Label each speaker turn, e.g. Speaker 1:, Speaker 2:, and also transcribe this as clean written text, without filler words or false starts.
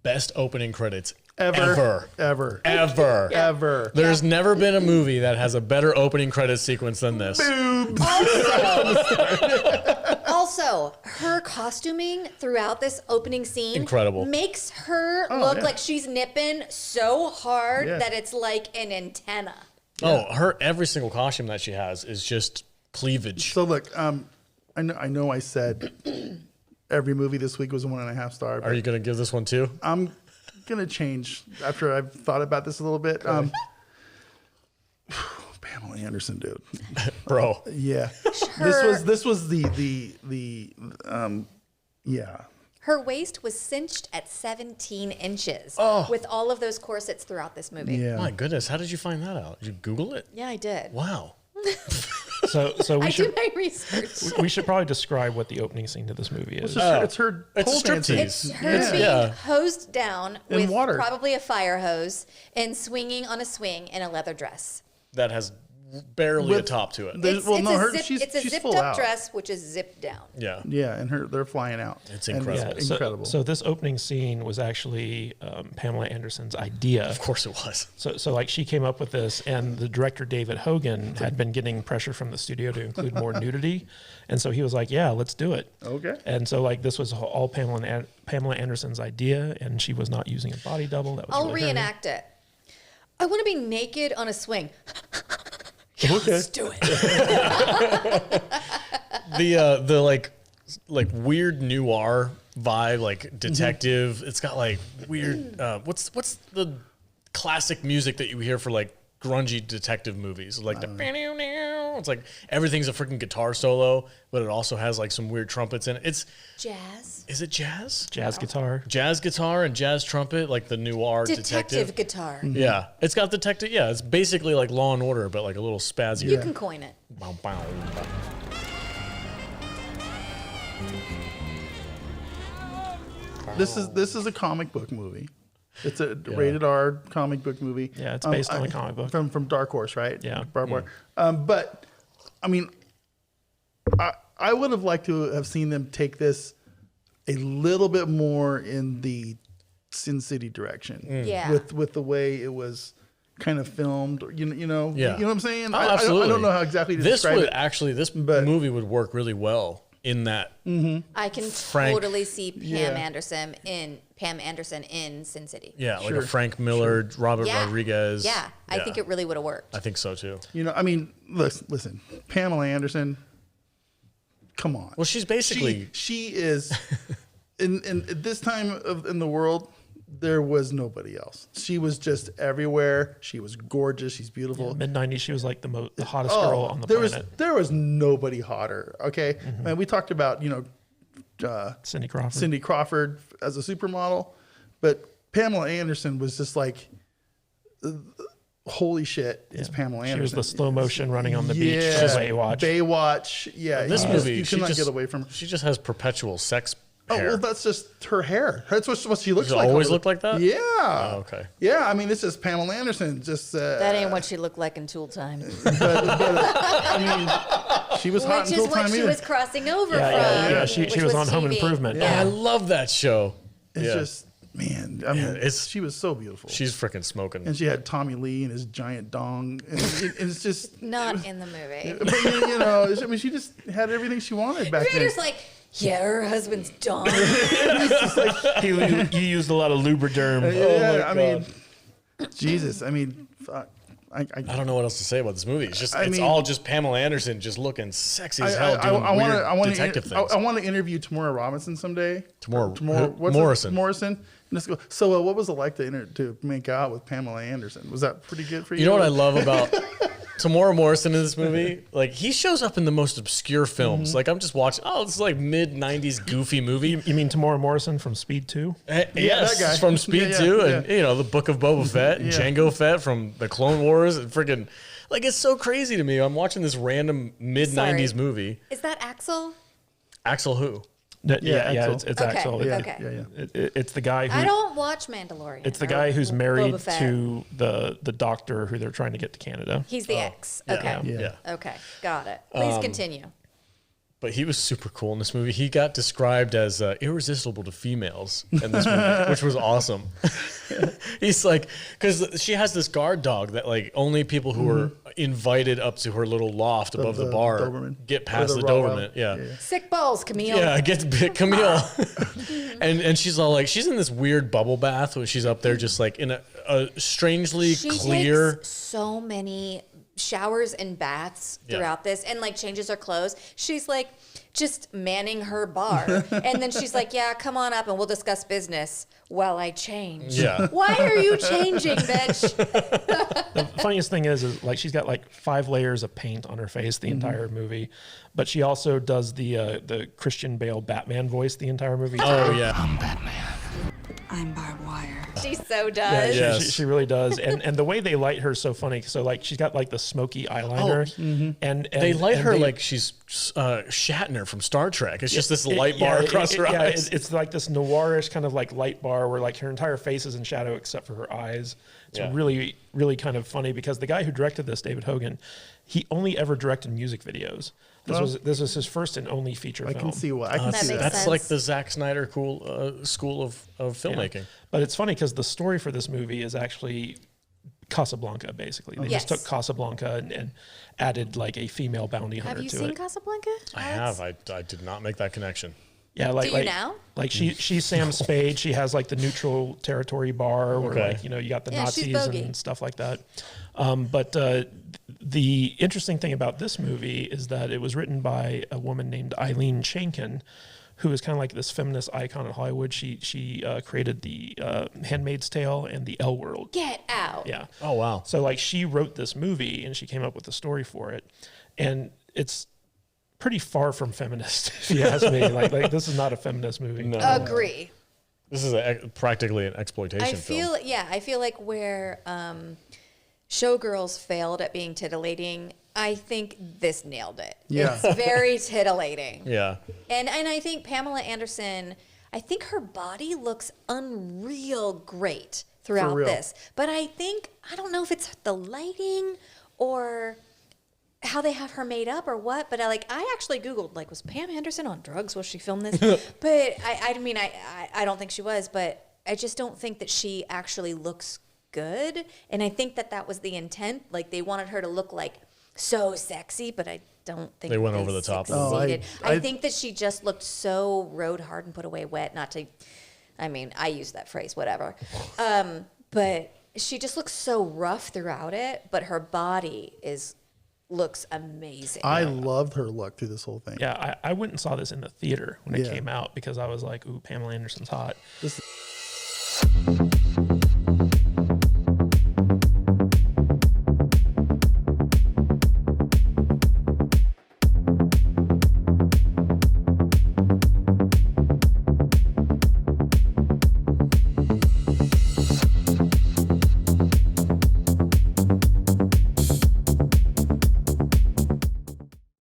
Speaker 1: best opening credits
Speaker 2: Ever.
Speaker 1: There's never been a movie that has a better opening credit sequence than this.
Speaker 3: Also, her costuming throughout this opening scene
Speaker 1: incredible
Speaker 3: makes her look like she's nipping so hard that it's like an antenna.
Speaker 1: Her every single costume that she has is just cleavage.
Speaker 2: So look, I know I said every movie this week was a 1.5 star.
Speaker 1: Are you going to give this one 2?
Speaker 2: I'm gonna change after I've thought about this a little bit. Pamela Anderson, dude,
Speaker 1: bro.
Speaker 2: Yeah, this was the
Speaker 3: Her waist was cinched at 17 inches with all of those corsets throughout this movie.
Speaker 2: Yeah.
Speaker 1: My goodness, how did you find that out? Did you Google it?
Speaker 3: Yeah, I did.
Speaker 1: Wow.
Speaker 4: So we
Speaker 3: do my research.
Speaker 4: We should probably describe what the opening scene to this movie is.
Speaker 2: It's her
Speaker 1: it's a
Speaker 2: pole dancing.
Speaker 1: striptease.
Speaker 3: It's her being hosed down with
Speaker 2: water.
Speaker 3: probably a fire hose and swinging on a swing in a leather dress.
Speaker 1: That has barely a top to it.
Speaker 3: It's a
Speaker 2: she's
Speaker 3: zipped
Speaker 2: full
Speaker 3: up
Speaker 2: out.
Speaker 3: dress, which is zipped down.
Speaker 1: Yeah.
Speaker 2: Yeah, and they're flying out.
Speaker 1: It's incredible.
Speaker 2: And incredible.
Speaker 4: So this opening scene was actually Pamela Anderson's idea.
Speaker 1: Of course it was.
Speaker 4: So like she came up with this, and the director David Hogan had been getting pressure from the studio to include more nudity, and so he was like, "Yeah, let's do it."
Speaker 2: Okay.
Speaker 4: And so like this was all Pamela Anderson's idea, and she was not using a body double. That was
Speaker 3: I'll
Speaker 4: really her.
Speaker 3: reenact it. I want to be naked on a swing.
Speaker 2: Okay.
Speaker 3: Let's do it.
Speaker 1: The like weird noir vibe, like detective. It's got like weird. What's the classic music that you hear for like grungy detective movies? Like it's like everything's a freaking guitar solo, but it also has like some weird trumpets in it. It's
Speaker 3: Jazz.
Speaker 1: Is it jazz?
Speaker 4: Jazz guitar.
Speaker 1: Jazz guitar and jazz trumpet, like the noir detective
Speaker 3: guitar.
Speaker 1: Yeah, it's got detective. Yeah, it's basically like Law and Order, but like a little spazzier.
Speaker 3: You can coin it.
Speaker 1: Bow, bow, bow.
Speaker 2: This is a comic book movie. It's a rated R comic book movie.
Speaker 4: Yeah, it's based on a comic book
Speaker 2: from Dark Horse, right?
Speaker 4: Yeah.
Speaker 2: Barbed Wire. But I mean, I would have liked to have seen them take this a little bit more in the Sin City direction.
Speaker 3: Yeah.
Speaker 2: With the way it was kind of filmed, you know,
Speaker 1: Yeah.
Speaker 2: you know what I'm saying?
Speaker 1: Oh,
Speaker 2: I don't know how exactly to describe it.
Speaker 1: This movie would work really well in that.
Speaker 3: I can totally see Pam Anderson in Sin City.
Speaker 1: Yeah, like a Frank Miller, Robert Rodriguez.
Speaker 3: Yeah, I think it really would have worked.
Speaker 1: I think so too.
Speaker 2: You know, I mean, listen, Pamela Anderson, come on.
Speaker 1: Well, she's basically
Speaker 2: she is in at this time in the world. There was nobody else. She was just everywhere. She was gorgeous. She's beautiful.
Speaker 4: Yeah, mid-90s, she was like the hottest girl on the planet.
Speaker 2: There was nobody hotter. Okay, and we talked about
Speaker 4: Cindy Crawford.
Speaker 2: Cindy Crawford as a supermodel, but Pamela Anderson was just like, holy shit, is Pamela Anderson.
Speaker 4: She was the slow motion running on the beach. Baywatch.
Speaker 2: Baywatch. Yeah,
Speaker 1: this movie,
Speaker 2: you cannot get away from her.
Speaker 1: She just has perpetual sex.
Speaker 2: Oh,
Speaker 1: hair.
Speaker 2: well, that's just her hair. That's what she looks
Speaker 1: Does it
Speaker 2: like.
Speaker 1: always look like that?
Speaker 2: Yeah.
Speaker 1: Oh, okay.
Speaker 2: Yeah, I mean, this is Pamela Anderson. Just
Speaker 3: that ain't what she looked like in Tool Time.
Speaker 2: but I mean, she was hot in Tool Time.
Speaker 3: Which is what she was crossing over from.
Speaker 4: Yeah, she was on Home Improvement.
Speaker 1: Yeah, I love that show.
Speaker 2: It's just, man, I mean, she was so beautiful.
Speaker 1: She's freaking smoking.
Speaker 2: And she had Tommy Lee and his giant dong. And it's just
Speaker 3: not in the movie.
Speaker 2: But you know, I mean, she just had everything she wanted back then.
Speaker 3: Just like, yeah, her husband's dong.
Speaker 4: You used a lot of Lubriderm.
Speaker 2: Yeah, I mean, Jesus, I mean, fuck. I
Speaker 1: don't know what else to say about this movie. It's just all just Pamela Anderson just looking sexy as hell doing weird detective things.
Speaker 2: I want to interview Tamora Robinson someday.
Speaker 1: Morrison.
Speaker 2: Morrison. And just go, so what was it like to make out with Pamela Anderson? Was that pretty good for you?
Speaker 1: You know what I love about Tamora Morrison in this movie? Like, he shows up in the most obscure films. Like, I'm just watching, this is like mid-90s goofy movie.
Speaker 4: You mean Tamora Morrison from Speed 2?
Speaker 1: Yes,
Speaker 2: that guy.
Speaker 1: from Speed 2 and, the Book of Boba Fett and Jango Fett from the Clone Wars. And freaking, like, it's so crazy to me. I'm watching this random mid-90s movie.
Speaker 3: Is that Axel?
Speaker 1: Axel who?
Speaker 4: It's
Speaker 3: okay.
Speaker 4: Axel.
Speaker 3: Okay.
Speaker 4: It's the guy who...
Speaker 3: I don't watch Mandalorian.
Speaker 4: It's the guy who's married to the doctor who they're trying to get to Canada.
Speaker 3: He's the ex. Okay.
Speaker 1: Yeah.
Speaker 3: Okay. Got it. Please continue.
Speaker 1: but he was super cool in this movie. He got described as irresistible to females in this movie, which was awesome. He's like, because she has this guard dog that like only people who are invited up to her little loft above the bar
Speaker 2: Doberman.
Speaker 1: get past the
Speaker 2: Rottweiler.
Speaker 1: Doberman. Yeah.
Speaker 3: Sick balls, Camille.
Speaker 1: Yeah, gets bit Camille. and she's all like, she's in this weird bubble bath where she's up there just like in a strangely
Speaker 3: She
Speaker 1: clear.
Speaker 3: takes so many showers and baths throughout this and like changes her clothes. She's like just manning her bar. And then she's like, yeah, come on up and we'll discuss business while I change.
Speaker 1: Yeah.
Speaker 3: Why are you changing, bitch?
Speaker 4: The funniest thing is like she's got like 5 layers of paint on her face the entire movie, but she also does the Christian Bale Batman voice the entire movie.
Speaker 1: Oh yeah.
Speaker 5: I'm Batman. I'm barbed wire.
Speaker 3: She so does.
Speaker 4: Yeah,
Speaker 1: Yes.
Speaker 4: she really does, and the way they light her is so funny. So like she's got like the smoky eyeliner, and
Speaker 1: They light
Speaker 4: and
Speaker 1: her like she's Shatner from Star Trek. It's just this light
Speaker 4: yeah,
Speaker 1: bar across her eyes.
Speaker 4: It's like this noirish kind of like light bar where like her entire face is in shadow except for her eyes. It's really, really kind of funny because the guy who directed this, David Hogan, he only ever directed music videos. This was his first and only feature film.
Speaker 2: I can see why. I can
Speaker 3: That
Speaker 2: see
Speaker 3: makes
Speaker 2: that.
Speaker 1: That's
Speaker 3: sense.
Speaker 1: like the Zack Snyder school of filmmaking.
Speaker 4: But it's funny because the story for this movie is actually Casablanca, basically. They just took Casablanca and added like a female bounty hunter
Speaker 3: Have you
Speaker 4: to
Speaker 3: seen
Speaker 4: it.
Speaker 3: Casablanca?
Speaker 1: I have. I did not make that connection.
Speaker 4: Yeah, like
Speaker 3: Do you now?
Speaker 4: Like she's Sam Spade. She has like the neutral territory bar where
Speaker 1: Okay.
Speaker 4: like, you know, you got the
Speaker 3: Yeah, she's
Speaker 4: Nazis
Speaker 3: bogey.
Speaker 4: and stuff like that. But the interesting thing about this movie is that it was written by a woman named Eileen Shankin, who is kind of like this feminist icon in Hollywood. She created the Handmaid's Tale and the L World.
Speaker 3: Get out.
Speaker 4: Yeah.
Speaker 1: Oh wow.
Speaker 4: So like she wrote this movie and she came up with the story for it, and it's pretty far from feminist, if you ask me. Like this is not a feminist movie.
Speaker 1: No.
Speaker 3: Agree.
Speaker 1: This is practically an exploitation
Speaker 3: I
Speaker 1: film.
Speaker 3: feel like where Showgirls failed at being titillating, I think this nailed it.
Speaker 2: Yeah.
Speaker 3: It's very titillating.
Speaker 1: Yeah.
Speaker 3: And I think Pamela Anderson, I think her body looks unreal great throughout
Speaker 2: real.
Speaker 3: this. But I don't know if it's the lighting or how they have her made up or what, but I actually Googled, like, was Pam Anderson on drugs while she filmed this? But I don't think she was, but I just don't think that she actually looks good. And I think that was the intent. Like, they wanted her to look like so sexy, but I don't think
Speaker 1: They went over the top.
Speaker 2: Oh,
Speaker 3: succeeded.
Speaker 2: I
Speaker 3: I think that she just looked so rode hard and put away wet. Not to, I mean, I use that phrase, whatever. But she just looks so rough throughout it. But her body looks amazing.
Speaker 2: I loved her look through this whole thing.
Speaker 4: Yeah, I went and saw this in the theater when it
Speaker 2: Yeah.
Speaker 4: came out because I was like, ooh, Pamela Anderson's hot.
Speaker 2: This